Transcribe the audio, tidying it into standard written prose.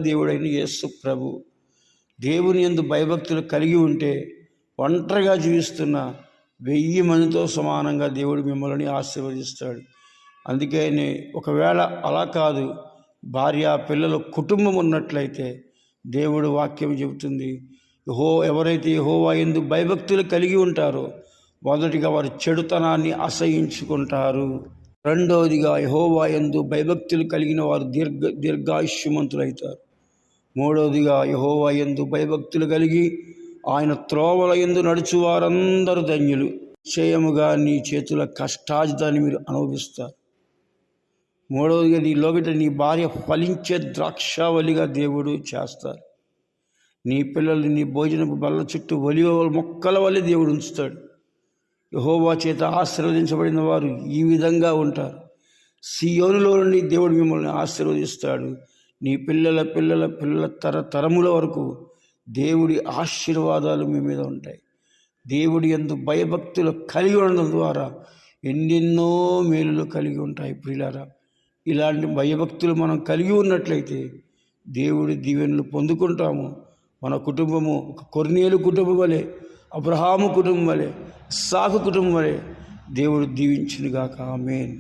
దేవుడైన యేసు ప్రభు. దేవుని యందు భయభక్తులు కలిగి ఉంటే ఒంటరిగా జీవిస్తున్న 1000 మందితో సమానంగా దేవుడు మిమ్మల్ని ఆశీర్వదిస్తాడు. అందుకని ఒకవేళ అలా కాదు, భార్య పిల్లలు కుటుంబం ఉన్నట్లయితే దేవుడు వాక్యం చెబుతుంది, ఎవరైతే యెహోవా యందు భయభక్తులు కలిగి ఉంటారో మొదటిగా వారు చెడుతనాన్ని అసహించుకుంటారు. రెండవదిగా యెహోవా యందు భయభక్తులు కలిగిన వారు దీర్ఘాయుష్యమంతులవుతారు. మూడవదిగా యెహోవా యందు భయభక్తులు కలిగి ఆయన త్రోవల యందు నడుచు వారందరూ ధన్యులు. నిశ్చయముగా నీ చేతుల కష్టాజితాన్ని మీరు అనుభవిస్తారు. మూడవదిగా నీ లోగిట నీ భార్య ఫలించే ద్రాక్షావళిగా దేవుడు చేస్తారు. నీ పిల్లలు నీ భోజనపు బల్ల చుట్టూ ఒలివ మొక్కల వల్లే దేవుడు ఉంచుతాడు. యెహోవా చేత ఆశీర్వదించబడిన వారు ఈ విధంగా ఉంటారు. సియోనులో నుండి దేవుడు మిమ్మల్ని ఆశీర్వదిస్తాడు. నీ పిల్లల పిల్లల పిల్లల తరతరముల వరకు దేవుడి ఆశీర్వాదాలు మీ మీద ఉంటాయి. దేవుడి యందు భయభక్తులు కలిగి ఉండడం ద్వారా ఎన్నెన్నో మేలులు కలిగి ఉంటాయి. ప్రియులారా, ఇలాంటి భయభక్తులు మనం కలిగి ఉన్నట్లయితే దేవుడి దీవెనలు పొందుకుంటాము. మన కుటుంబము ఒక కొర్నేలు కుటుంబం వలె, అబ్రహాము కుటుంబం వలె, ఇస్సాకు కుటుంబం వలె దేవుడు దీవించునుగాక. ఆమేన్.